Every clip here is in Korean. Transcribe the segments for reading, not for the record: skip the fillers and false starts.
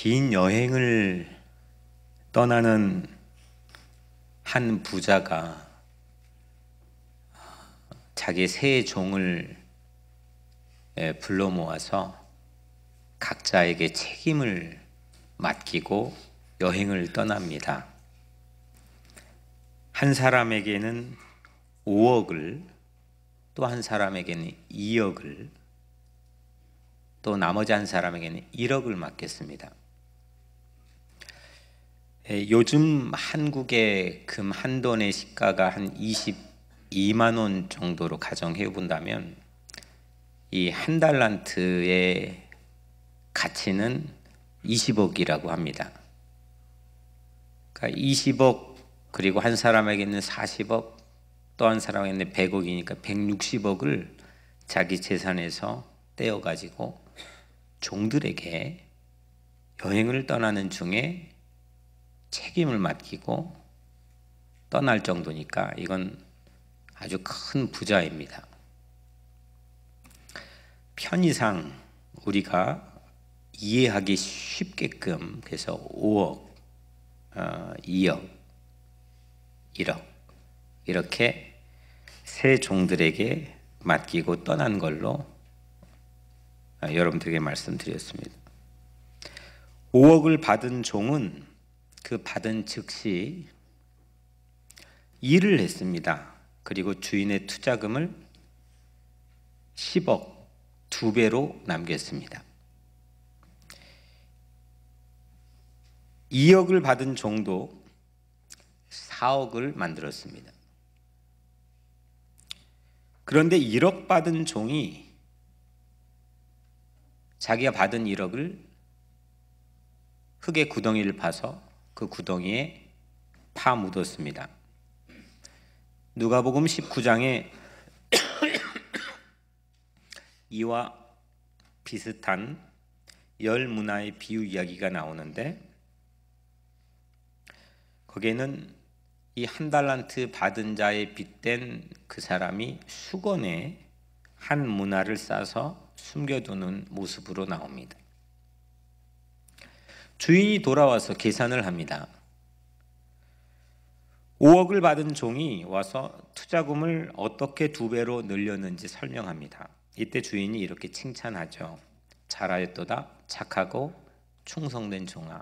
긴 여행을 떠나는 한 부자가 자기 세 종을 불러 모아서 각자에게 책임을 맡기고 여행을 떠납니다. 한 사람에게는 5억을, 또 한 사람에게는 2억을, 또 나머지 한 사람에게는 1억을 맡겼습니다. 요즘 한국의 금 한 돈의 시가가 한 22만 원 정도로 가정해 본다면 이 한 달란트의 가치는 20억이라고 합니다. 그러니까 20억, 그리고 한 사람에게는 40억, 또 한 사람에게는 100억이니까 160억을 자기 재산에서 떼어가지고 종들에게 여행을 떠나는 중에 책임을 맡기고 떠날 정도니까 이건 아주 큰 부자입니다. 편의상 우리가 이해하기 쉽게끔 그래서 5억, 2억, 1억 이렇게 세 종들에게 맡기고 떠난 걸로 여러분들에게 말씀드렸습니다. 5억을 받은 종은 그 받은 즉시 일을 했습니다. 그리고 주인의 투자금을 10억, 2배로 남겼습니다. 2억을 받은 종도 4억을 만들었습니다. 그런데 1억 받은 종이 자기가 받은 1억을 흙의 구덩이를 파서 그 구덩이에 파 묻었습니다. 누가복음 19장에 이와 비슷한 열 문화의 비유 이야기가 나오는데 거기에는 이 한 달란트 받은 자의 빚된 그 사람이 수건에 한 문화를 싸서 숨겨두는 모습으로 나옵니다. 주인이 돌아와서 계산을 합니다. 5억을 받은 종이 와서 투자금을 어떻게 2배로 늘렸는지 설명합니다. 이때 주인이 이렇게 칭찬하죠. 잘하였도다 착하고 충성된 종아,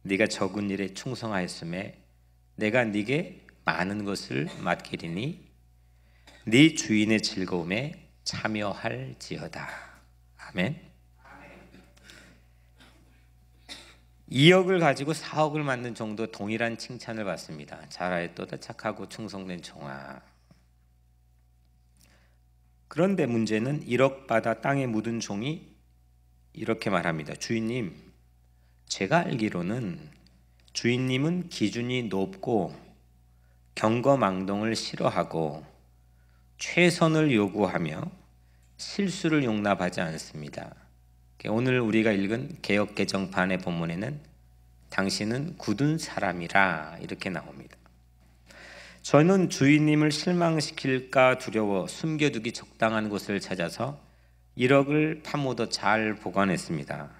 네가 적은 일에 충성하였음에 내가 네게 많은 것을 맡기리니 네 주인의 즐거움에 참여할지어다. 아멘. 2억을 가지고 4억을 만든 종도 동일한 칭찬을 받습니다. 잘하였도다 착하고 충성된 종아. 그런데 문제는 1억 받아 땅에 묻은 종이 이렇게 말합니다. 주인님, 제가 알기로는 주인님은 기준이 높고 경거망동을 싫어하고 최선을 요구하며 실수를 용납하지 않습니다. 오늘 우리가 읽은 개역 개정판의 본문에는 당신은 굳은 사람이라 이렇게 나옵니다. 저는 주인님을 실망시킬까 두려워 숨겨두기 적당한 곳을 찾아서 1억을 파묻어 잘 보관했습니다.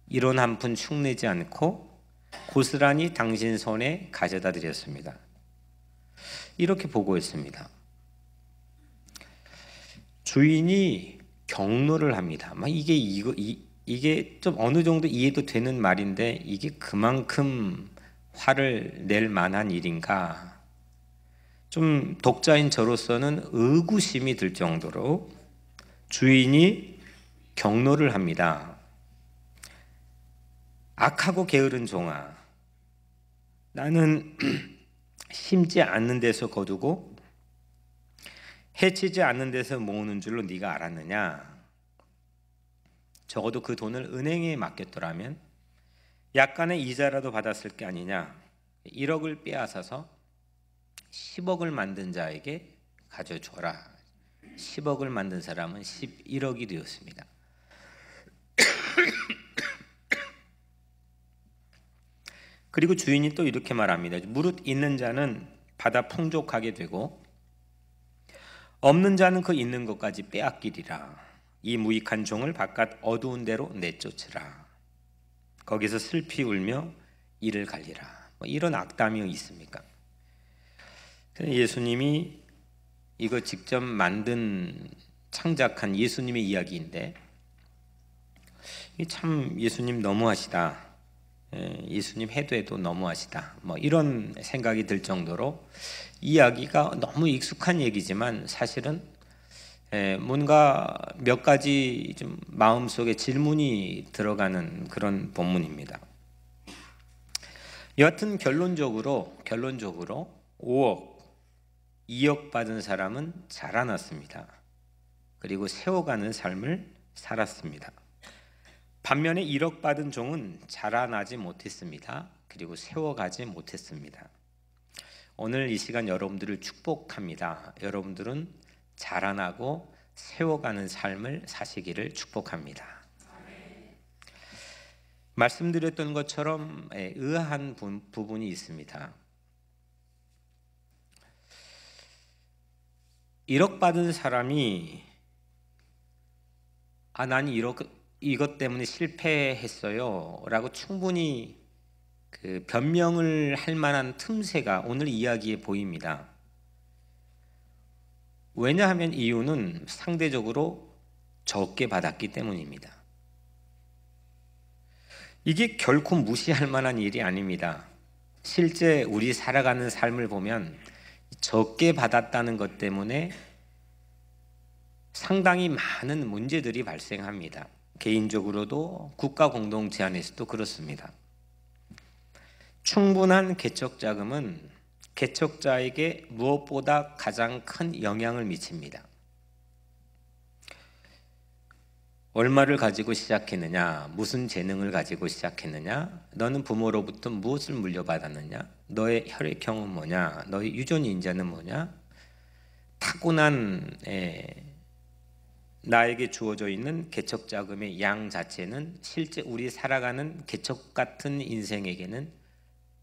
이론 한 푼 흉내지 않고 고스란히 당신 손에 가져다 드렸습니다. 이렇게 보고했습니다. 주인이 경로를 합니다. 이게 좀 어느 정도 이해도 되는 말인데 이게 그만큼 화를 낼 만한 일인가? 좀 독자인 저로서는 의구심이 들 정도로 주인이 경로를 합니다. 악하고 게으른 종아, 나는 심지 않는 데서 거두고 해치지 않는 데서 모으는 줄로 네가 알았느냐? 적어도 그 돈을 은행에 맡겼더라면 약간의 이자라도 받았을 게 아니냐? 1억을 빼앗아서 10억을 만든 자에게 가져줘라. 10억을 만든 사람은 11억이 되었습니다. 그리고 주인이 또 이렇게 말합니다. 무릇 있는 자는 받아 풍족하게 되고 없는 자는 그 있는 것까지 빼앗기리라. 이 무익한 종을 바깥 어두운 데로 내쫓으라. 거기서 슬피 울며 이를 갈리라. 뭐 이런 악담이 있습니까? 예수님이 이거 직접 만든 창작한 예수님의 이야기인데 참 예수님 너무하시다. 예수님 해도 너무하시다. 뭐 이런 생각이 들 정도로 이야기가 너무 익숙한 얘기지만 사실은 뭔가 몇 가지 좀 마음속에 질문이 들어가는 그런 본문입니다. 여하튼 결론적으로 5억, 2억 받은 사람은 자라났습니다. 그리고 세워가는 삶을 살았습니다. 반면에 1억 받은 종은 자라나지 못했습니다. 그리고 세워가지 못했습니다. 오늘 이 시간 여러분들을 축복합니다. 여러분들은 자라나고 세워가는 삶을 사시기를 축복합니다. 말씀드렸던 것처럼 의아한 부분이 있습니다. 1억 받은 사람이 난 이것 때문에 실패했어요 라고 충분히 그 변명을 할 만한 틈새가 오늘 이야기에 보입니다. 왜냐하면 이유는 상대적으로 적게 받았기 때문입니다. 이게 결코 무시할 만한 일이 아닙니다. 실제 우리 살아가는 삶을 보면 적게 받았다는 것 때문에 상당히 많은 문제들이 발생합니다. 개인적으로도 국가 공동체 안에서도 그렇습니다. 충분한 개척자금은 개척자에게 무엇보다 가장 큰 영향을 미칩니다. 얼마를 가지고 시작했느냐, 무슨 재능을 가지고 시작했느냐, 너는 부모로부터 무엇을 물려받았느냐, 너의 혈액형은 뭐냐, 너의 유전 인자는 뭐냐, 타고난 나에게 주어져 있는 개척자금의 양 자체는 실제 우리 살아가는 개척 같은 인생에게는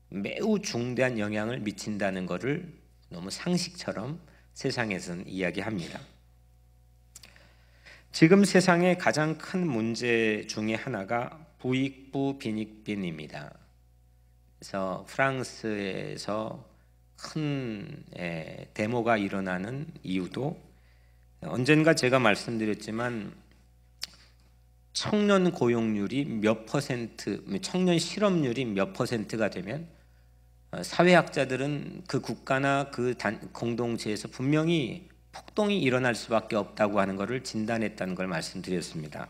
매우 중대한 영향을 미친다는 것을 너무 상식처럼 세상에서는 이야기합니다. 지금 세상의 가장 큰 문제 중에 하나가 부익부 빈익빈입니다. 그래서 프랑스에서 큰 데모가 일어나는 이유도 언젠가 제가 말씀드렸지만 청년 고용률이 몇 퍼센트, 청년 실업률이 몇 퍼센트가 되면 사회학자들은 그 국가나 그 공동체에서 분명히 폭동이 일어날 수밖에 없다고 하는 것을 진단했다는 걸 말씀드렸습니다.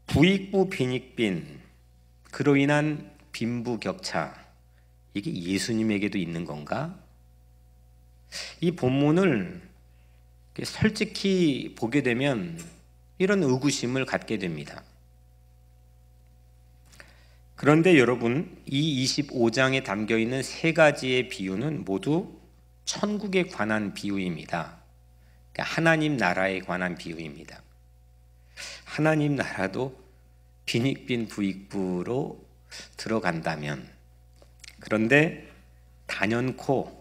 부익부 빈익빈, 그로 인한 빈부격차, 이게 예수님에게도 있는 건가? 이 본문을 솔직히 보게 되면 이런 의구심을 갖게 됩니다. 그런데 여러분, 이 25장에 담겨있는 세 가지의 비유는 모두 천국에 관한 비유입니다. 그러니까 하나님 나라에 관한 비유입니다. 하나님 나라도 빈익빈 부익부로 들어간다면, 그런데 단연코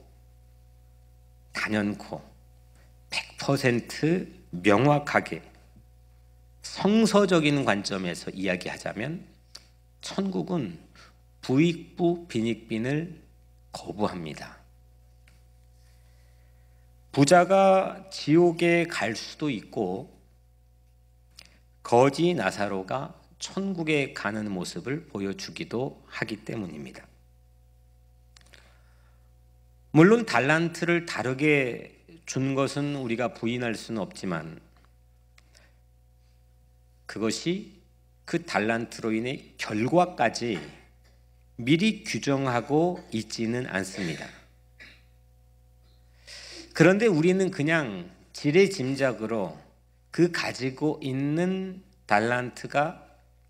100% 명확하게 성서적인 관점에서 이야기하자면 천국은 부익부 빈익빈을 거부합니다. 부자가 지옥에 갈 수도 있고 거지 나사로가 천국에 가는 모습을 보여주기도 하기 때문입니다. 물론 달란트를 다르게 준 것은 우리가 부인할 수는 없지만 그것이 그 달란트로 인해 결과까지 미리 규정하고 있지는 않습니다. 그런데 우리는 그냥 지레짐작으로 그 가지고 있는 달란트가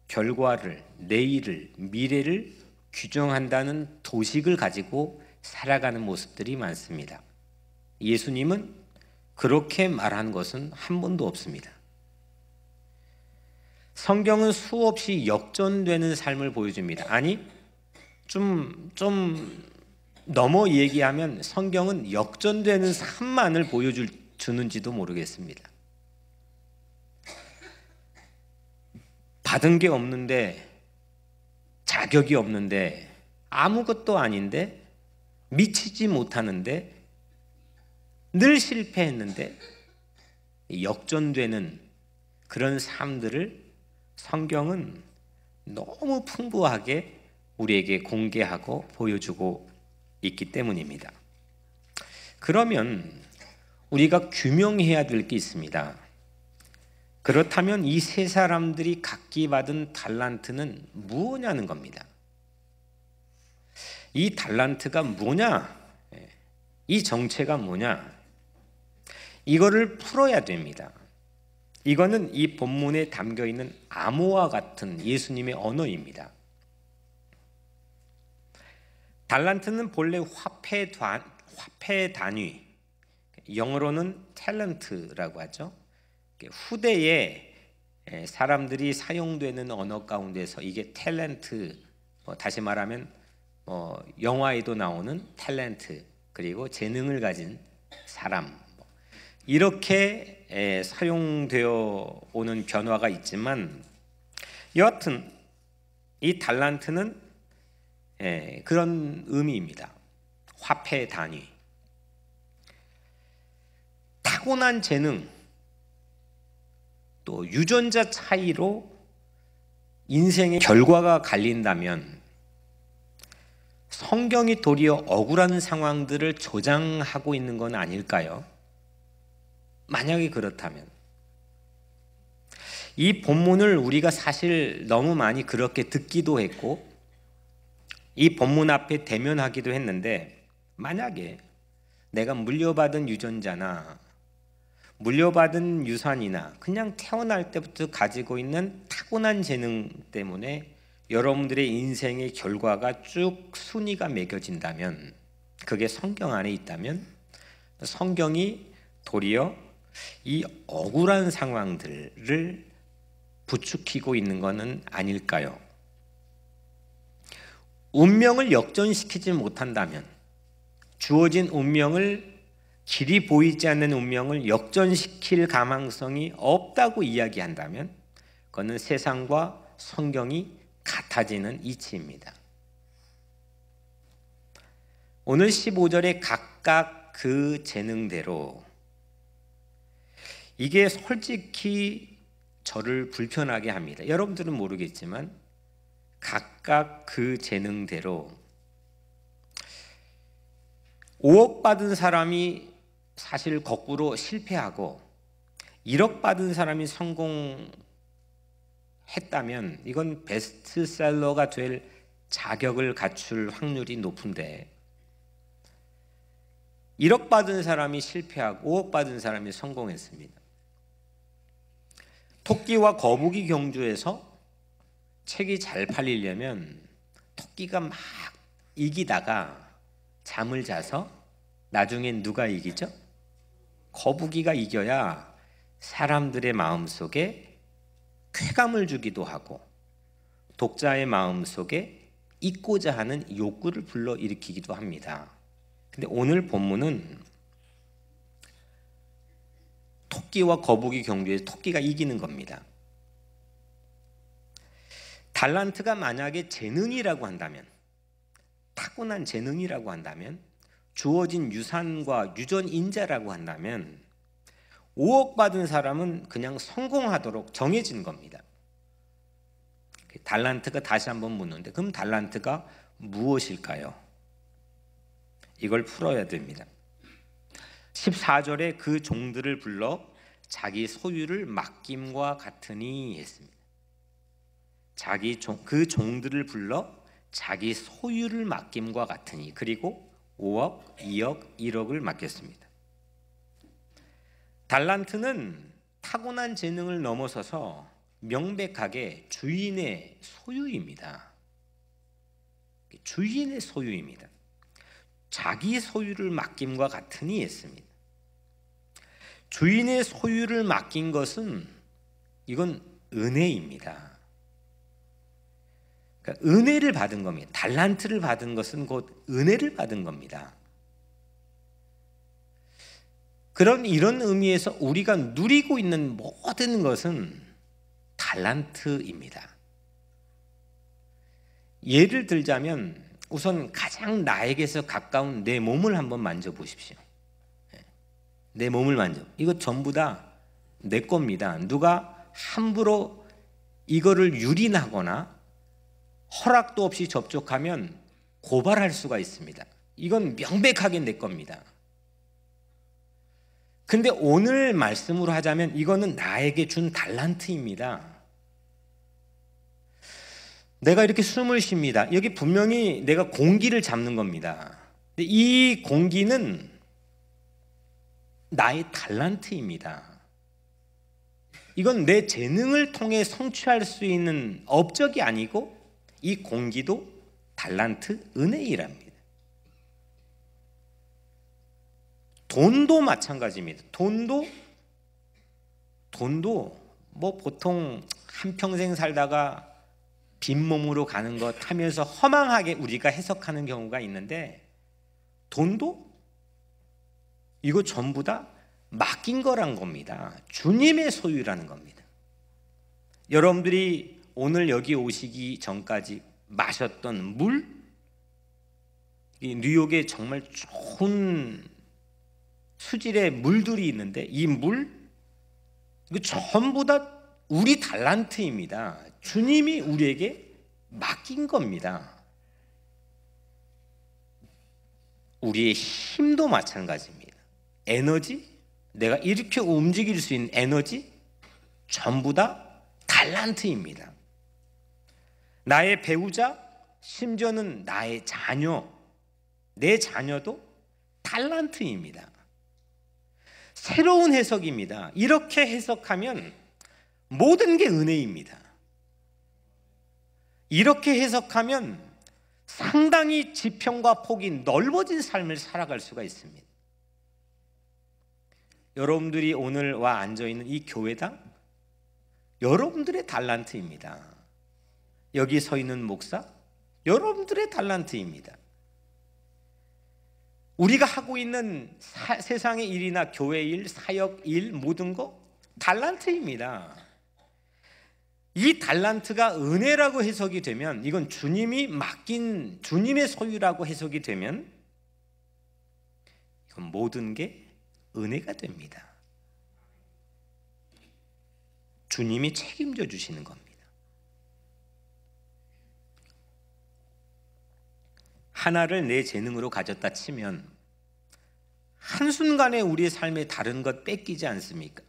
결과를, 내일을, 미래를 규정한다는 도식을 가지고 살아가는 모습들이 많습니다. 예수님은 그렇게 말한 것은 한 번도 없습니다. 성경은 수없이 역전되는 삶을 보여줍니다. 아니, 좀 넘어 얘기하면 성경은 역전되는 삶만을 보여주는지도 모르겠습니다. 받은 게 없는데, 자격이 없는데, 아무것도 아닌데, 미치지 못하는데, 늘 실패했는데 역전되는 그런 삶들을 성경은 너무 풍부하게 우리에게 공개하고 보여주고 있기 때문입니다. 그러면 우리가 규명해야 될 게 있습니다. 그렇다면 이 세 사람들이 각기 받은 달란트는 무엇냐는 겁니다. 이 달란트가 뭐냐? 이 정체가 뭐냐? 이거를 풀어야 됩니다. 이거는 이 본문에 담겨 있는 암호와 같은 예수님의 언어입니다. 달란트는 본래 화폐 단위, 영어로는 탤런트라고 하죠. 후대에 사람들이 사용되는 언어 가운데서 이게 탤런트, 다시 말하면 영화에도 나오는 탤런트, 그리고 재능을 가진 사람, 이렇게 사용되어 오는 변화가 있지만, 여하튼 이 달란트는 그런 의미입니다. 화폐 단위. 타고난 재능, 또 유전자 차이로 인생의 결과가 갈린다면 성경이 도리어 억울한 상황들을 조장하고 있는 건 아닐까요? 만약에 그렇다면 이 본문을 우리가 사실 너무 많이 그렇게 듣기도 했고 이 본문 앞에 대면하기도 했는데, 만약에 내가 물려받은 유전자나 물려받은 유산이나 그냥 태어날 때부터 가지고 있는 타고난 재능 때문에 여러분들의 인생의 결과가 쭉 순위가 매겨진다면, 그게 성경 안에 있다면 성경이 도리어 이 억울한 상황들을 부추기고 있는 것은 아닐까요? 운명을 역전시키지 못한다면, 주어진 운명을, 길이 보이지 않는 운명을 역전시킬 가망성이 없다고 이야기한다면 그것은 세상과 성경이 같아지는 이치입니다. 오늘 15절에 각각 그 재능대로, 이게 솔직히 저를 불편하게 합니다. 여러분들은 모르겠지만 각각 그 재능대로 5억 받은 사람이 사실 거꾸로 실패하고 1억 받은 사람이 성공했다면 이건 베스트셀러가 될 자격을 갖출 확률이 높은데, 1억 받은 사람이 실패하고 5억 받은 사람이 성공했습니다. 토끼와 거북이 경주에서 책이 잘 팔리려면 토끼가 막 이기다가 잠을 자서 나중엔 누가 이기죠? 거북이가 이겨야 사람들의 마음속에 쾌감을 주기도 하고 독자의 마음속에 잊고자 하는 욕구를 불러일으키기도 합니다. 근데 오늘 본문은 토끼와 거북이 경주에서 토끼가 이기는 겁니다. 달란트가 만약에 재능이라고 한다면, 타고난 재능이라고 한다면, 주어진 유산과 유전인자라고 한다면 5억 받은 사람은 그냥 성공하도록 정해진 겁니다. 달란트가 다시 한번 묻는데, 그럼 달란트가 무엇일까요? 이걸 풀어야 됩니다. 14절에 그 종들을 불러 자기 소유를 맡김과 같으니 했습니다. 그 종들을 불러 자기 소유를 맡김과 같으니, 그리고 5억, 2억, 1억을 맡겼습니다. 달란트는 타고난 재능을 넘어서서 명백하게 주인의 소유입니다. 주인의 소유입니다. 자기 소유를 맡김과 같으니 했습니다. 주인의 소유를 맡긴 것은 이건 은혜입니다. 그러니까 은혜를 받은 겁니다. 달란트를 받은 것은 곧 은혜를 받은 겁니다. 이런 의미에서 우리가 누리고 있는 모든 것은 달란트입니다. 예를 들자면 우선 가장 나에게서 가까운 내 몸을 한번 만져보십시오. 내 몸을 이거 전부 다 내 겁니다. 누가 함부로 이거를 유린하거나 허락도 없이 접촉하면 고발할 수가 있습니다. 이건 명백하게 내 겁니다. 근데 오늘 말씀으로 하자면 이거는 나에게 준 달란트입니다. 내가 이렇게 숨을 쉽니다. 여기 분명히 내가 공기를 잡는 겁니다. 근데 이 공기는 나의 달란트입니다. 이건 내 재능을 통해 성취할 수 있는 업적이 아니고 이 공기도 달란트, 은혜이랍니다. 돈도 마찬가지입니다. 돈도 뭐 보통 한평생 살다가 빈몸으로 가는 것 하면서 허망하게 우리가 해석하는 경우가 있는데, 돈도 이거 전부 다 맡긴 거란 겁니다. 주님의 소유라는 겁니다. 여러분들이 오늘 여기 오시기 전까지 마셨던 물, 이 뉴욕에 정말 좋은 수질의 물들이 있는데 이 물, 이거 전부 다 우리 달란트입니다. 주님이 우리에게 맡긴 겁니다. 우리의 힘도 마찬가지입니다. 에너지, 내가 이렇게 움직일 수 있는 에너지, 전부 다 달란트입니다. 나의 배우자, 심지어는 나의 자녀, 내 자녀도 달란트입니다. 새로운 해석입니다. 이렇게 해석하면 모든 게 은혜입니다. 이렇게 해석하면 상당히 지평과 폭이 넓어진 삶을 살아갈 수가 있습니다. 여러분들이 오늘 와 앉아있는 이 교회당, 여러분들의 달란트입니다. 여기 서 있는 목사, 여러분들의 달란트입니다. 우리가 하고 있는 세상의 일이나 교회 일, 사역 일, 모든 거 달란트입니다. 이 달란트가 은혜라고 해석이 되면, 이건 주님이 맡긴 주님의 소유라고 해석이 되면 이건 모든 게 은혜가 됩니다. 주님이 책임져 주시는 겁니다. 하나를 내 재능으로 가졌다 치면 한순간에 우리의 삶에 다른 것 뺏기지 않습니까?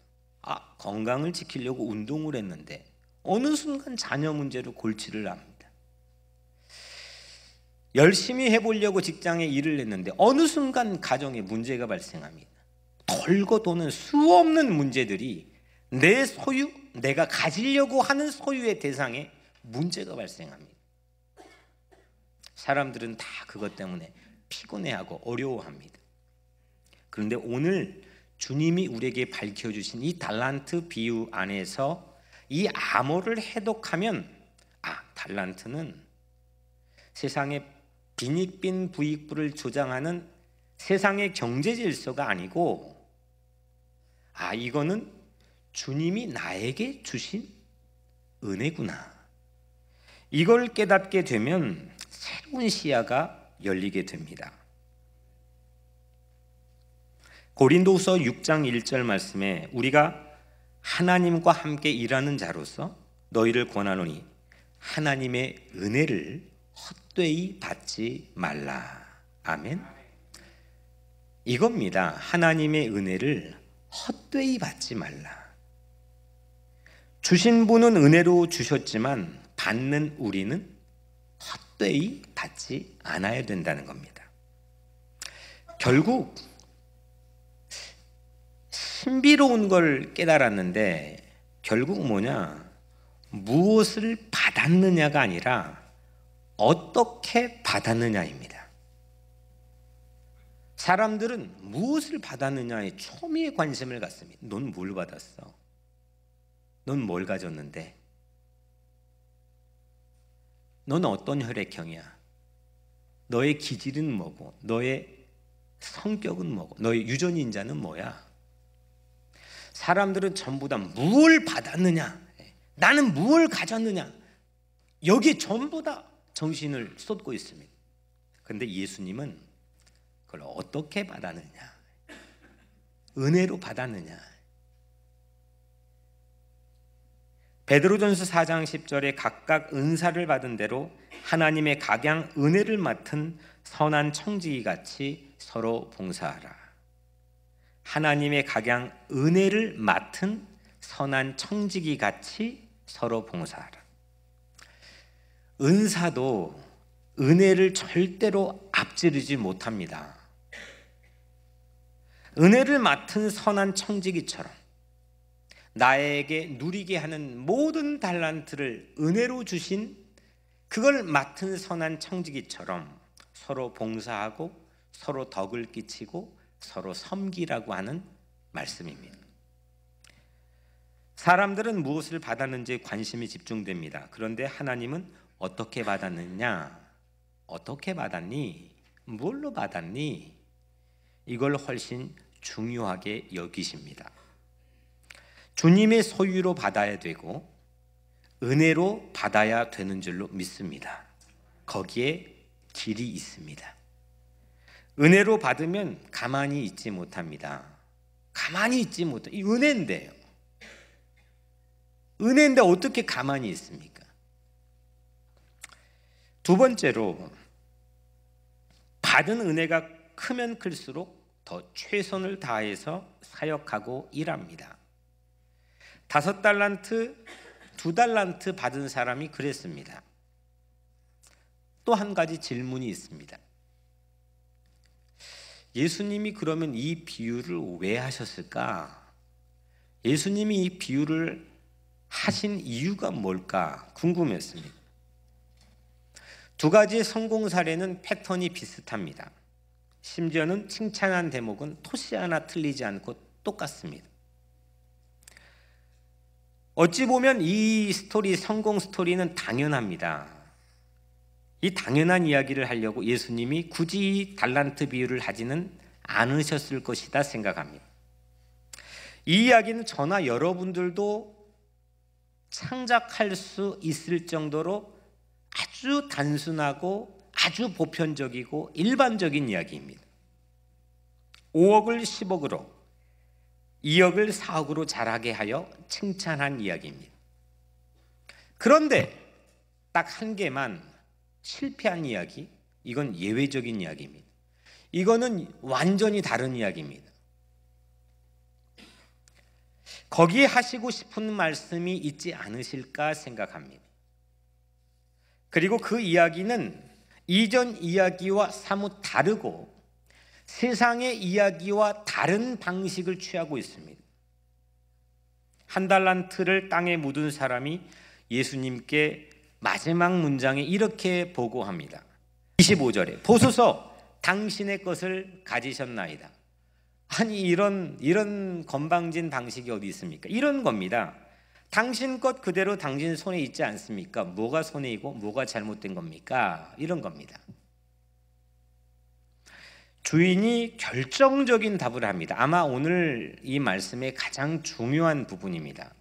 건강을 지키려고 운동을 했는데 어느 순간 자녀 문제로 골치를 납니다. 열심히 해보려고 직장에 일을 했는데 어느 순간 가정에 문제가 발생합니다. 돌고 도는 수없는 문제들이 내 소유, 내가 가지려고 하는 소유의 대상에 문제가 발생합니다. 사람들은 다 그것 때문에 피곤해하고 어려워합니다. 그런데 오늘 주님이 우리에게 밝혀주신 이 달란트 비유 안에서 이 암호를 해독하면, 달란트는 세상의 빈익빈 부익부를 조장하는 세상의 경제 질서가 아니고, 이거는 주님이 나에게 주신 은혜구나. 이걸 깨닫게 되면 새로운 시야가 열리게 됩니다. 고린도후서 6장 1절 말씀에 우리가 하나님과 함께 일하는 자로서 너희를 권하노니 하나님의 은혜를 헛되이 받지 말라. 아멘. 이겁니다. 하나님의 은혜를 헛되이 받지 말라. 주신 분은 은혜로 주셨지만 받는 우리는 헛되이 받지 않아야 된다는 겁니다. 결국 신비로운 걸 깨달았는데 결국 뭐냐? 무엇을 받았느냐가 아니라 어떻게 받았느냐입니다. 사람들은 무엇을 받았느냐에 초미의 관심을 갖습니다. 넌 뭘 받았어? 넌 뭘 가졌는데? 넌 어떤 혈액형이야? 너의 기질은 뭐고? 너의 성격은 뭐고? 너의 유전인자는 뭐야? 사람들은 전부 다 뭘 받았느냐? 나는 무엇을 가졌느냐, 여기에 전부 다 정신을 쏟고 있습니다. 그런데 예수님은 그걸 어떻게 받았느냐, 은혜로 받았느냐. 베드로전서 4장 10절에 각각 은사를 받은 대로 하나님의 각양 은혜를 맡은 선한 청지기 같이 서로 봉사하라. 하나님의 각양 은혜를 맡은 선한 청지기 같이 서로 봉사하라. 은사도 은혜를 절대로 앞지르지 못합니다. 은혜를 맡은 선한 청지기처럼 나에게 누리게 하는 모든 달란트를 은혜로 주신 그걸 맡은 선한 청지기처럼 서로 봉사하고 서로 덕을 끼치고 서로 섬기라고 하는 말씀입니다. 사람들은 무엇을 받았는지 관심이 집중됩니다. 그런데 하나님은 어떻게 받았느냐, 어떻게 받았니, 뭘로 받았니, 이걸 훨씬 중요하게 여기십니다. 주님의 소유로 받아야 되고 은혜로 받아야 되는 줄로 믿습니다. 거기에 길이 있습니다. 은혜로 받으면 가만히 있지 못합니다. 가만히 있지 못해. 이 은혜인데요. 은혜인데 어떻게 가만히 있습니까? 두 번째로, 받은 은혜가 크면 클수록 더 최선을 다해서 사역하고 일합니다. 5달란트, 2달란트 받은 사람이 그랬습니다. 또 한 가지 질문이 있습니다. 예수님이 그러면 이 비유를 왜 하셨을까? 예수님이 이 비유를 하신 이유가 뭘까 궁금했습니다. 두 가지의 성공 사례는 패턴이 비슷합니다. 심지어는 칭찬한 대목은 토시 하나 틀리지 않고 똑같습니다. 어찌 보면 이 스토리, 성공 스토리는 당연합니다. 이 당연한 이야기를 하려고 예수님이 굳이 달란트 비유를 하지는 않으셨을 것이다 생각합니다. 이 이야기는 저나 여러분들도 창작할 수 있을 정도로 아주 단순하고 아주 보편적이고 일반적인 이야기입니다. 5억을 10억으로, 2억을 4억으로 자라게 하여 칭찬한 이야기입니다. 그런데 딱 한 개만 실패한 이야기, 이건 예외적인 이야기입니다. 이거는 완전히 다른 이야기입니다. 거기에 하시고 싶은 말씀이 있지 않으실까 생각합니다. 그리고 그 이야기는 이전 이야기와 사뭇 다르고 세상의 이야기와 다른 방식을 취하고 있습니다. 1달란트를 땅에 묻은 사람이 예수님께 마지막 문장에 이렇게 보고합니다. 25절에 보소서 당신의 것을 가지셨나이다. 아니 이런 건방진 방식이 어디 있습니까? 이런 겁니다. 당신 것 그대로 당신 손에 있지 않습니까? 뭐가 손에 있고 뭐가 잘못된 겁니까? 이런 겁니다. 주인이 결정적인 답을 합니다. 아마 오늘 이 말씀의 가장 중요한 부분입니다.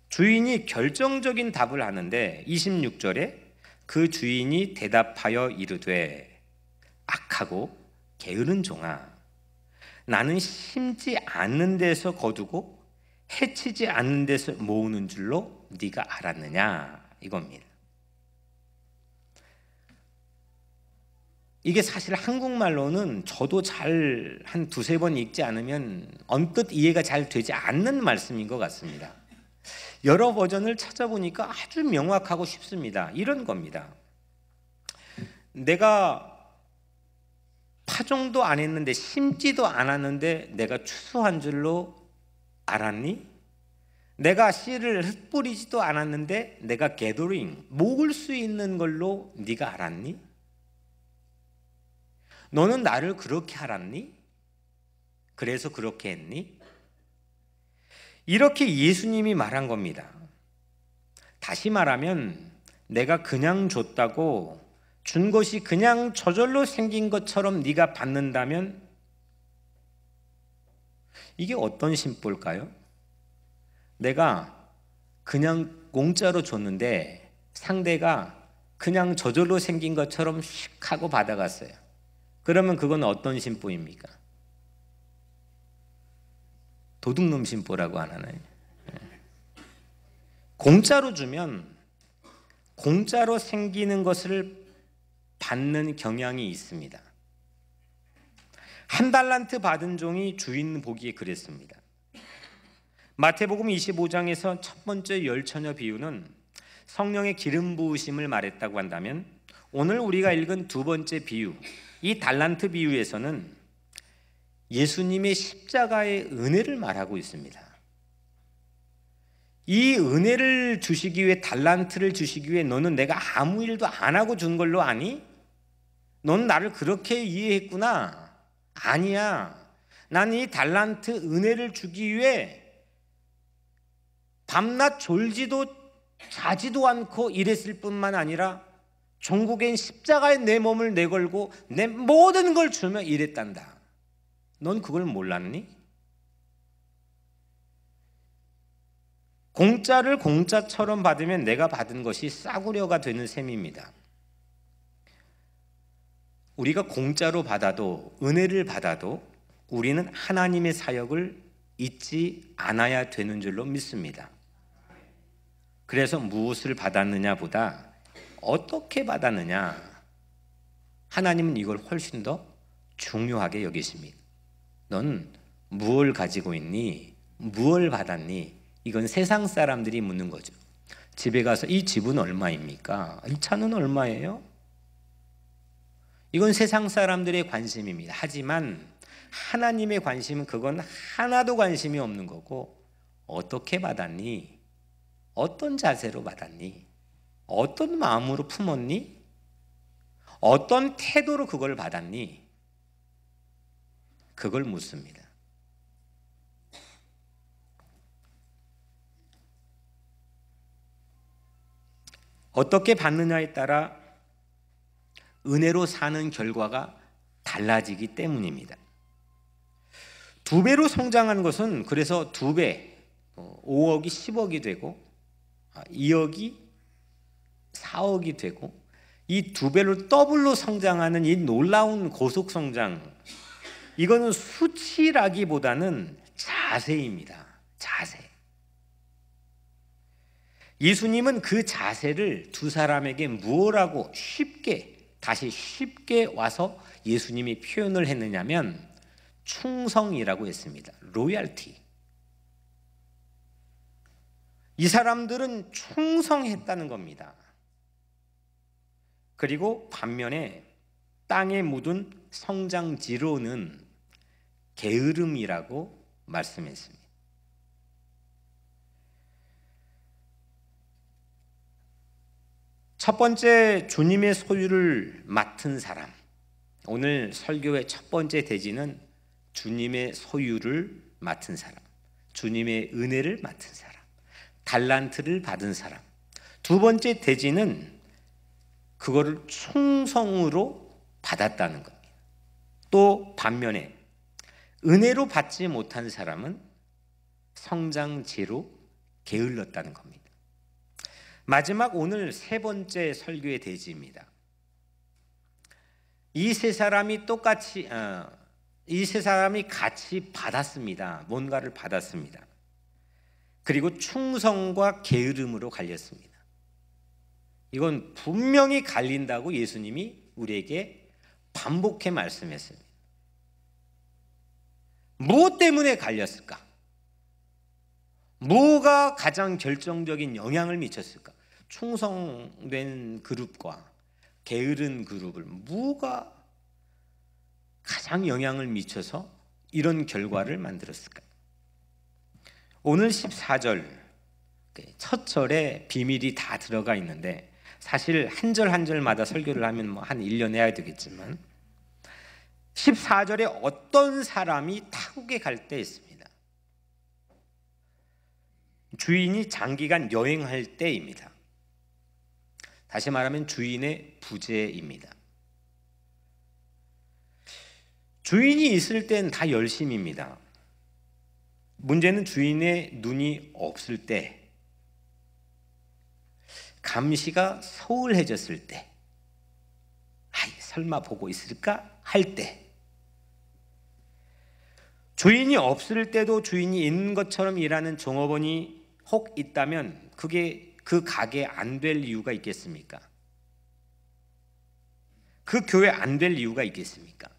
주인이 결정적인 답을 하는데 26절에 그 주인이 대답하여 이르되 악하고 게으른 종아, 나는 심지 않는 데서 거두고 해치지 않는 데서 모으는 줄로 네가 알았느냐, 이겁니다. 이게 사실 한국말로는 저도 잘 한 2-3번 읽지 않으면 언뜻 이해가 잘 되지 않는 말씀인 것 같습니다. 여러 버전을 찾아보니까 아주 명확하고 쉽습니다. 이런 겁니다. 내가 파종도 안 했는데 심지도 않았는데 내가 추수한 줄로 알았니? 내가 씨를 흩뿌리지도 않았는데 내가 게더링, 모을 수 있는 걸로 네가 알았니? 너는 나를 그렇게 알았니? 그래서 그렇게 했니? 이렇게 예수님이 말한 겁니다. 다시 말하면 내가 그냥 줬다고 준 것이 그냥 저절로 생긴 것처럼 네가 받는다면 이게 어떤 심보일까요? 내가 그냥 공짜로 줬는데 상대가 그냥 저절로 생긴 것처럼 휙 하고 받아갔어요. 그러면 그건 어떤 심보입니까? 도둑놈 심보라고 안 하나요? 공짜로 주면 공짜로 생기는 것을 받는 경향이 있습니다. 한 달란트 받은 종이 주인 보기에 그랬습니다. 마태복음 25장에서 첫 번째 열처녀 비유는 성령의 기름 부으심을 말했다고 한다면, 오늘 우리가 읽은 두 번째 비유, 이 달란트 비유에서는 예수님의 십자가의 은혜를 말하고 있습니다. 이 은혜를 주시기 위해, 달란트를 주시기 위해 너는 내가 아무 일도 안 하고 준 걸로 아니? 너는 나를 그렇게 이해했구나. 아니야. 난 이 달란트 은혜를 주기 위해 밤낮 졸지도 자지도 않고 일했을 뿐만 아니라 종국엔 십자가에 내 몸을 내걸고 내 모든 걸 주며 일했단다. 넌 그걸 몰랐니? 공짜를 공짜처럼 받으면 내가 받은 것이 싸구려가 되는 셈입니다. 우리가 공짜로 받아도, 은혜를 받아도 우리는 하나님의 사역을 잊지 않아야 되는 줄로 믿습니다. 그래서 무엇을 받았느냐 보다 어떻게 받았느냐, 하나님은 이걸 훨씬 더 중요하게 여기십니다. 넌 무엇을 가지고 있니? 무엇을 받았니? 이건 세상 사람들이 묻는 거죠. 집에 가서 이 집은 얼마입니까? 이 차는 얼마예요? 이건 세상 사람들의 관심입니다. 하지만 하나님의 관심은 그건 하나도 관심이 없는 거고, 어떻게 받았니? 어떤 자세로 받았니? 어떤 마음으로 품었니? 어떤 태도로 그걸 받았니? 그걸 묻습니다. 어떻게 받느냐에 따라 은혜로 사는 결과가 달라지기 때문입니다. 2배로 성장하는 것은, 그래서 2배, 5억이 10억이 되고 2억이 4억이 되고, 이 2배로 더블로 성장하는 이 놀라운 고속 성장, 이거는 수치라기보다는 자세입니다. 자세. 예수님은 그 자세를 두 사람에게 무엇라고 다시 쉽게 와서 예수님이 표현을 했느냐면 충성이라고 했습니다. 로얄티. 이 사람들은 충성했다는 겁니다. 그리고 반면에 땅에 묻은 성장지로는 게으름이라고 말씀했습니다. 첫 번째, 주님의 소유를 맡은 사람. 오늘 설교의 첫 번째 대지는 주님의 소유를 맡은 사람, 주님의 은혜를 맡은 사람, 달란트를 받은 사람. 두 번째 대지는 그거를 충성으로 받았다는 겁니다. 또 반면에 은혜로 받지 못한 사람은 성장지로 게을렀다는 겁니다. 마지막, 오늘 세 번째 설교의 대지입니다. 이 세 사람이 같이 받았습니다. 뭔가를 받았습니다. 그리고 충성과 게으름으로 갈렸습니다. 이건 분명히 갈린다고 예수님이 우리에게 반복해 말씀했습니다. 무엇 때문에 갈렸을까? 뭐가 가장 결정적인 영향을 미쳤을까? 충성된 그룹과 게으른 그룹을 뭐가 가장 영향을 미쳐서 이런 결과를 만들었을까? 오늘 14절 첫 절에 비밀이 다 들어가 있는데, 사실 한 절 한 절마다 설교를 하면 한 1년 해야 되겠지만 14절에 어떤 사람이 타국에 갈 때 있습니다. 주인이 장기간 여행할 때입니다. 다시 말하면 주인의 부재입니다. 주인이 있을 땐 다 열심입니다. 문제는 주인의 눈이 없을 때, 감시가 소홀해졌을 때, 아이, 설마 보고 있을까 할 때, 주인이 없을 때도 주인이 있는 것처럼 일하는 종업원이 혹 있다면 그게 그 가게에 안 될 이유가 있겠습니까? 그 교회 안 될 이유가 있겠습니까?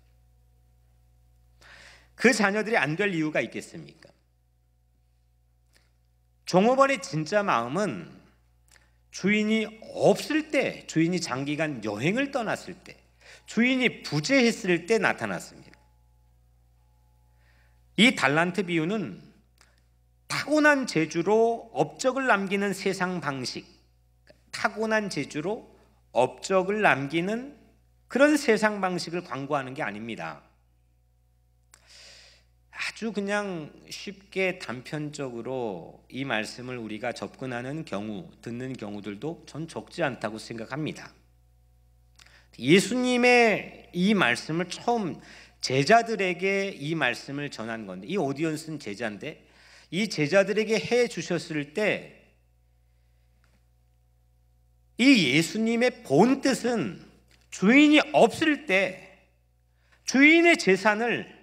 그 자녀들이 안 될 이유가 있겠습니까? 종업원의 진짜 마음은 주인이 없을 때, 주인이 장기간 여행을 떠났을 때, 주인이 부재했을 때 나타났습니다. 이 달란트 비유는 타고난 재주로 업적을 남기는 세상 방식, 타고난 재주로 업적을 남기는 그런 세상 방식을 광고하는 게 아닙니다. 아주 그냥 쉽게 단편적으로 이 말씀을 우리가 접근하는 경우, 듣는 경우들도 전 적지 않다고 생각합니다. 예수님의 이 말씀을 처음 제자들에게 이 말씀을 전한 건데, 이 오디언스는 제자인데, 이 제자들에게 해 주셨을 때 이 예수님의 본 뜻은 주인이 없을 때 주인의 재산을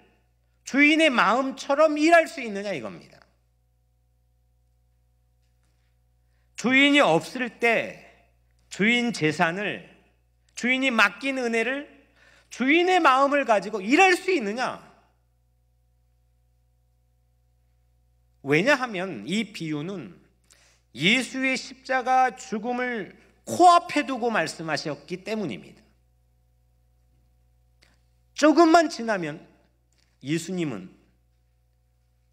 주인의 마음처럼 일할 수 있느냐 이겁니다. 주인이 없을 때 주인 재산을, 주인이 맡긴 은혜를 주인의 마음을 가지고 일할 수 있느냐? 왜냐하면 이 비유는 예수의 십자가 죽음을 코앞에 두고 말씀하셨기 때문입니다. 조금만 지나면 예수님은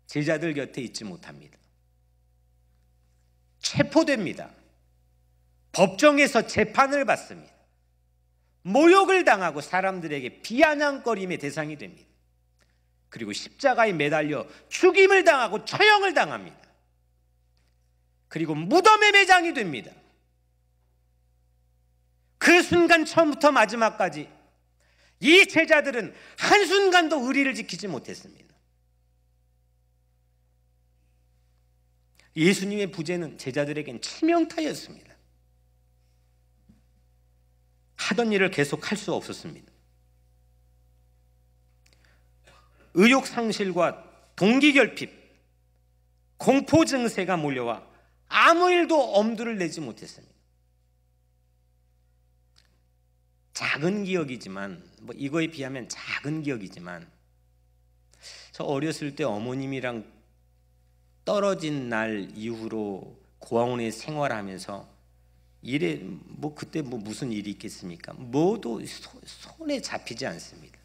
제자들 곁에 있지 못합니다. 체포됩니다. 법정에서 재판을 받습니다. 모욕을 당하고 사람들에게 비아냥거림의 대상이 됩니다. 그리고 십자가에 매달려 죽임을 당하고 처형을 당합니다. 그리고 무덤의 매장이 됩니다. 그 순간 처음부터 마지막까지 이 제자들은 한순간도 의리를 지키지 못했습니다. 예수님의 부재는 제자들에겐 치명타였습니다. 하던 일을 계속 할 수 없었습니다. 의욕상실과 동기결핍, 공포 증세가 몰려와 아무 일도 엄두를 내지 못했습니다. 작은 기억이지만, 이거에 비하면 작은 기억이지만, 저 어렸을 때 어머님이랑 떨어진 날 이후로 고아원에 생활하면서 일에 그때 무슨 일이 있겠습니까? 뭐도 손에 잡히지 않습니다.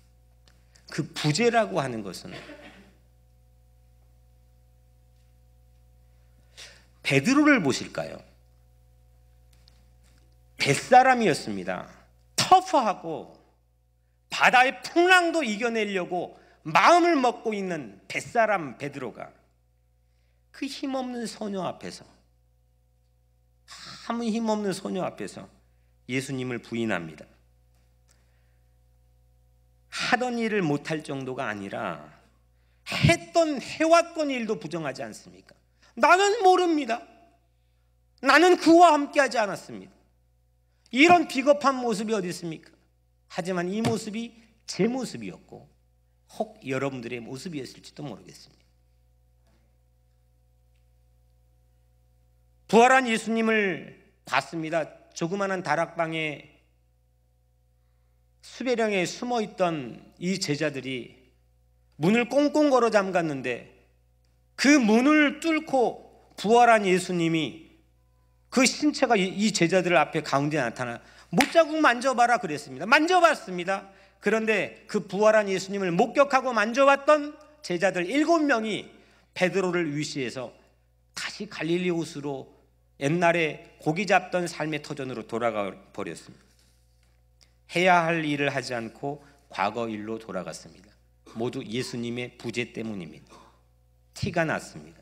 그 부재라고 하는 것은, 베드로를 보실까요? 뱃사람이었습니다. 터프하고 바다의 풍랑도 이겨내려고 마음을 먹고 있는 뱃사람 베드로가 그 힘없는 소녀 앞에서, 아무 힘없는 소녀 앞에서 예수님을 부인합니다. 하던 일을 못할 정도가 아니라 해왔던 일도 부정하지 않습니까? 나는 모릅니다. 나는 그와 함께하지 않았습니다. 이런 비겁한 모습이 어디 있습니까? 하지만 이 모습이 제 모습이었고 혹 여러분들의 모습이었을지도 모르겠습니다. 부활한 예수님을 봤습니다. 조그마한 다락방에 수배령에 숨어있던 이 제자들이 문을 꽁꽁 걸어 잠갔는데, 그 문을 뚫고 부활한 예수님이 그 신체가 이 제자들 앞에 가운데 나타나 못자국 만져봐라 그랬습니다. 만져봤습니다. 그런데 그 부활한 예수님을 목격하고 만져봤던 제자들 7명이 베드로를 위시해서 다시 갈릴리 호수로, 옛날에 고기 잡던 삶의 터전으로 돌아가 버렸습니다. 해야 할 일을 하지 않고 과거 일로 돌아갔습니다. 모두 예수님의 부재 때문입니다. 티가 났습니다.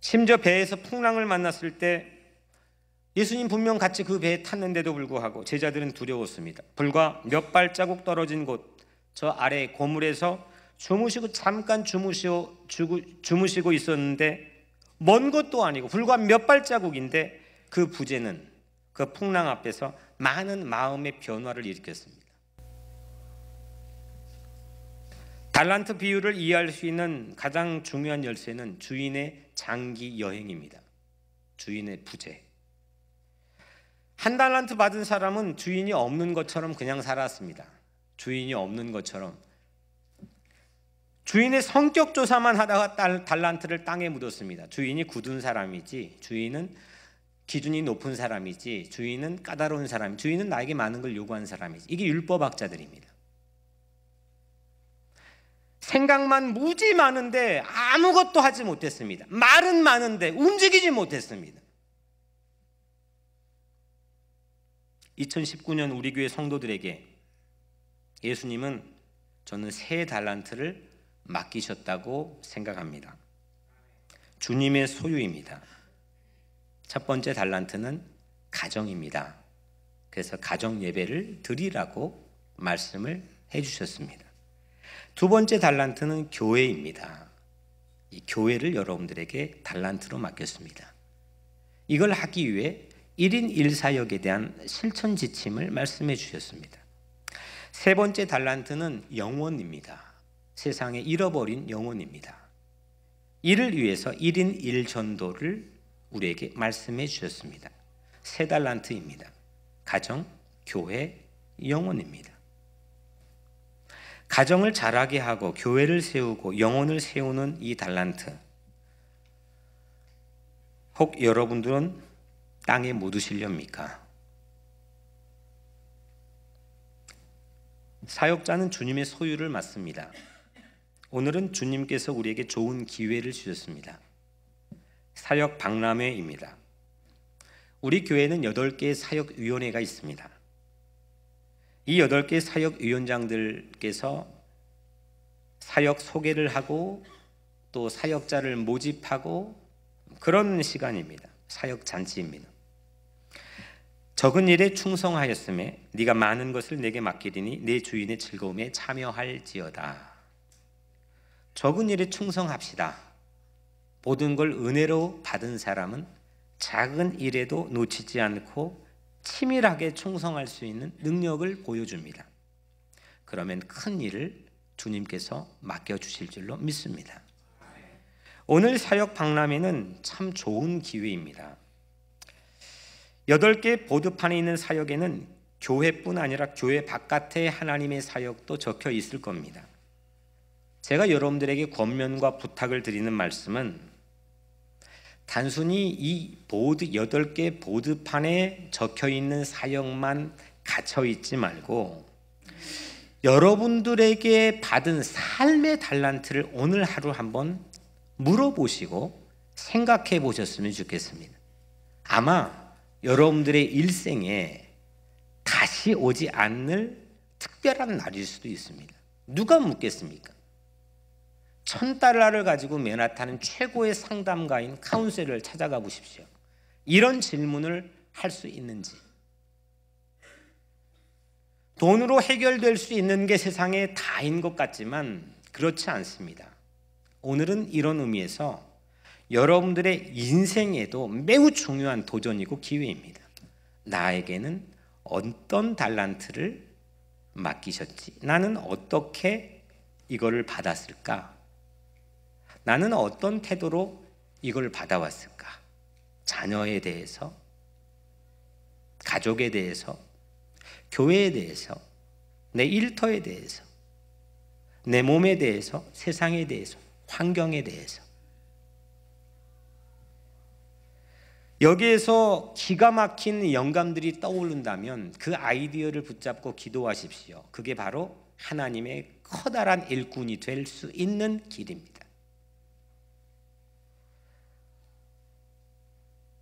심지어 배에서 풍랑을 만났을 때 예수님 분명 같이 그 배에 탔는데도 불구하고 제자들은 두려웠습니다. 불과 몇 발자국 떨어진 곳, 저 아래 고물에서 잠깐 주무시고 있었는데 먼 것도 아니고 불과 몇 발자국인데 그 부재는 그 풍랑 앞에서 많은 마음의 변화를 일으켰습니다. 달란트 비유를 이해할 수 있는 가장 중요한 열쇠는 주인의 장기 여행입니다. 주인의 부재. 한 달란트 받은 사람은 주인이 없는 것처럼 그냥 살았습니다. 주인이 없는 것처럼 주인의 성격 조사만 하다가 달란트를 땅에 묻었습니다. 주인이 굳은 사람이지, 주인은 기준이 높은 사람이지, 주인은 까다로운 사람, 주인은 나에게 많은 걸 요구하는 사람이지. 이게 율법학자들입니다. 생각만 무지 많은데 아무것도 하지 못했습니다. 말은 많은데 움직이지 못했습니다. 2019년 우리 교회 성도들에게 예수님은 저는 세 달란트를 맡기셨다고 생각합니다. 주님의 소유입니다. 첫 번째 달란트는 가정입니다. 그래서 가정 예배를 드리라고 말씀을 해주셨습니다. 두 번째 달란트는 교회입니다. 이 교회를 여러분들에게 달란트로 맡겼습니다. 이걸 하기 위해 1인 1사역에 대한 실천 지침을 말씀해 주셨습니다. 세 번째 달란트는 영혼입니다. 세상에 잃어버린 영혼입니다. 이를 위해서 1인 1전도를 우리에게 말씀해 주셨습니다. 세 달란트입니다. 가정, 교회, 영혼입니다. 가정을 자라게 하고 교회를 세우고 영혼을 세우는 이 달란트, 혹 여러분들은 땅에 묻으시렵니까? 사역자는 주님의 소유를 맡습니다. 오늘은 주님께서 우리에게 좋은 기회를 주셨습니다. 사역 박람회입니다. 우리 교회는 8개의 사역위원회가 있습니다. 이 8개의 사역위원장들께서 사역 소개를 하고 또 사역자를 모집하고 그런 시간입니다. 사역 잔치입니다. 적은 일에 충성하였음에 네가 많은 것을 내게 맡기리니 내 주인의 즐거움에 참여할지어다. 적은 일에 충성합시다. 모든 걸 은혜로 받은 사람은 작은 일에도 놓치지 않고 치밀하게 충성할 수 있는 능력을 보여줍니다. 그러면 큰 일을 주님께서 맡겨주실 줄로 믿습니다. 오늘 사역 박람회는 참 좋은 기회입니다. 8개 보드판에 있는 사역에는 교회뿐 아니라 교회 바깥의 하나님의 사역도 적혀 있을 겁니다. 제가 여러분들에게 권면과 부탁을 드리는 말씀은 단순히 이 8개 보드판에 적혀 있는 사역만 갇혀 있지 말고 여러분들에게 받은 삶의 달란트를 오늘 하루 한번 물어보시고 생각해 보셨으면 좋겠습니다. 아마 여러분들의 일생에 다시 오지 않을 특별한 날일 수도 있습니다. 누가 묻겠습니까? $1000를 가지고 맨하탄은 최고의 상담가인 카운셀을 찾아가 보십시오. 이런 질문을 할 수 있는지. 돈으로 해결될 수 있는 게 세상에 다인 것 같지만 그렇지 않습니다. 오늘은 이런 의미에서 여러분들의 인생에도 매우 중요한 도전이고 기회입니다. 나에게는 어떤 달란트를 맡기셨지? 나는 어떻게 이거를 받았을까? 나는 어떤 태도로 이걸 받아왔을까? 자녀에 대해서, 가족에 대해서, 교회에 대해서, 내 일터에 대해서, 내 몸에 대해서, 세상에 대해서, 환경에 대해서. 여기에서 기가 막힌 영감들이 떠오른다면 그 아이디어를 붙잡고 기도하십시오. 그게 바로 하나님의 커다란 일꾼이 될 수 있는 길입니다.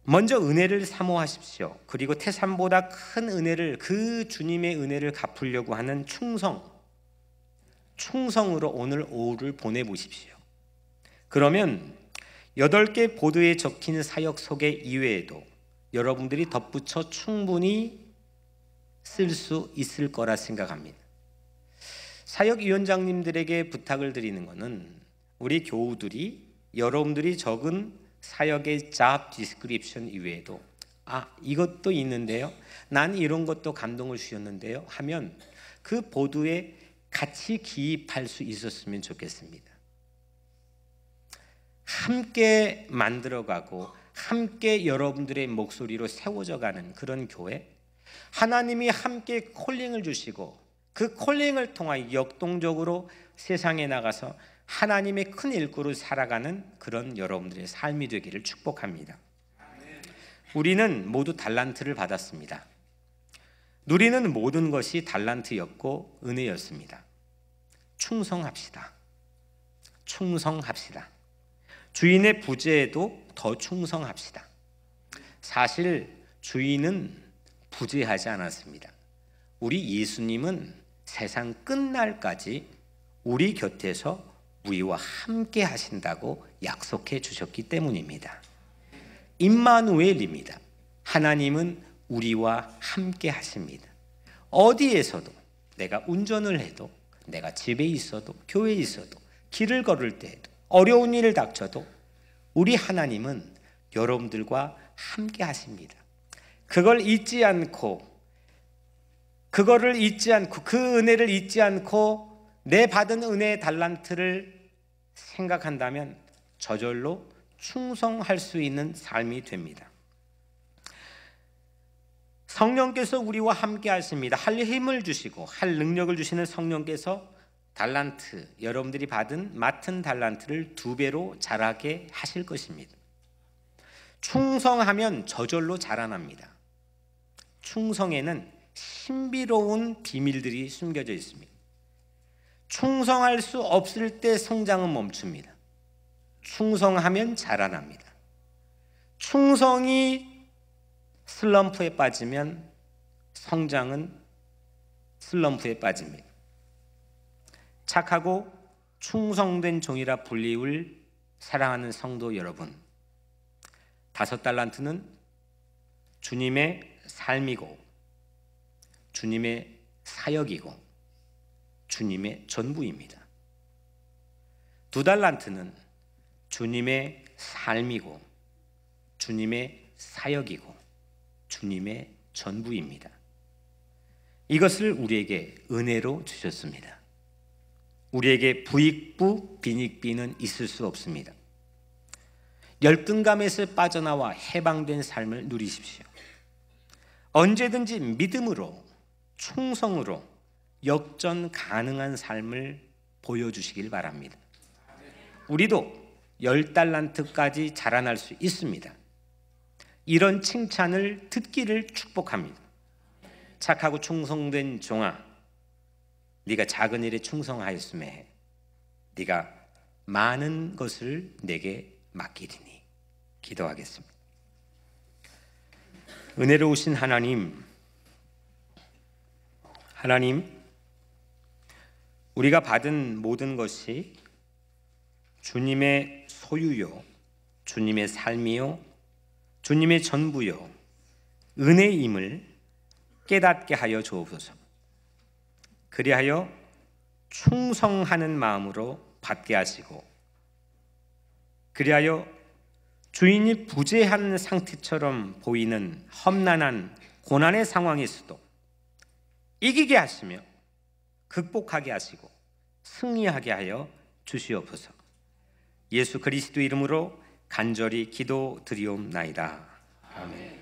먼저 은혜를 사모하십시오. 그리고 태산보다 큰 은혜를, 그 주님의 은혜를 갚으려고 하는 충성으로 오늘 오후를 보내보십시오. 그러면 8개 보드에 적힌 사역 소개 이외에도 여러분들이 덧붙여 충분히 쓸 수 있을 거라 생각합니다. 사역위원장님들에게 부탁을 드리는 것은 우리 교우들이 여러분들이 적은 사역의 job description 이외에도 이것도 있는데요, 난 이런 것도 감동을 주셨는데요 하면 그 보도에 같이 기입할 수 있었으면 좋겠습니다. 함께 만들어가고 함께 여러분들의 목소리로 세워져가는 그런 교회, 하나님이 함께 콜링을 주시고 그 콜링을 통하여 역동적으로 세상에 나가서 하나님의 큰 일꾼으로 살아가는 그런 여러분들의 삶이 되기를 축복합니다. 우리는 모두 달란트를 받았습니다. 누리는 모든 것이 달란트였고 은혜였습니다. 충성합시다. 충성합시다. 주인의 부재에도 더 충성합시다. 사실 주인은 부재하지 않았습니다. 우리 예수님은 세상 끝날까지 우리 곁에서 우리와 함께 하신다고 약속해 주셨기 때문입니다. 임마누엘입니다. 하나님은 우리와 함께 하십니다. 어디에서도, 내가 운전을 해도, 내가 집에 있어도, 교회에 있어도, 길을 걸을 때에도, 어려운 일을 닥쳐도 우리 하나님은 여러분들과 함께 하십니다. 그걸 잊지 않고, 그거를 잊지 않고, 그 은혜를 잊지 않고 내 받은 은혜의 달란트를 생각한다면 저절로 충성할 수 있는 삶이 됩니다. 성령께서 우리와 함께 하십니다. 할 힘을 주시고 할 능력을 주시는 성령께서 달란트, 여러분들이 맡은 달란트를 2배로 자라게 하실 것입니다. 충성하면 저절로 자라납니다. 충성에는 신비로운 비밀들이 숨겨져 있습니다. 충성할 수 없을 때 성장은 멈춥니다. 충성하면 자라납니다. 충성이 슬럼프에 빠지면 성장은 슬럼프에 빠집니다. 착하고 충성된 종이라 불리울 사랑하는 성도 여러분, 5달란트는 주님의 삶이고 주님의 사역이고 주님의 전부입니다. 2달란트는 주님의 삶이고 주님의 사역이고 주님의 전부입니다. 이것을 우리에게 은혜로 주셨습니다. 우리에게 부익부 빈익비는 있을 수 없습니다. 열등감에서 빠져나와 해방된 삶을 누리십시오. 언제든지 믿음으로, 충성으로 역전 가능한 삶을 보여주시길 바랍니다. 우리도 10달란트까지 자라날 수 있습니다. 이런 칭찬을 듣기를 축복합니다. 착하고 충성된 종아, 네가 작은 일에 충성하였음에 네가 많은 것을 내게 맡기리니. 기도하겠습니다. 은혜로우신 하나님, 우리가 받은 모든 것이 주님의 소유요, 주님의 삶이요, 주님의 전부요, 은혜임을 깨닫게 하여 주옵소서. 그리하여 충성하는 마음으로 받게 하시고, 그리하여 주인이 부재한 상태처럼 보이는 험난한 고난의 상황에서도 이기게 하시며 극복하게 하시고 승리하게 하여 주시옵소서. 예수 그리스도 이름으로 간절히 기도드리옵나이다. 아멘.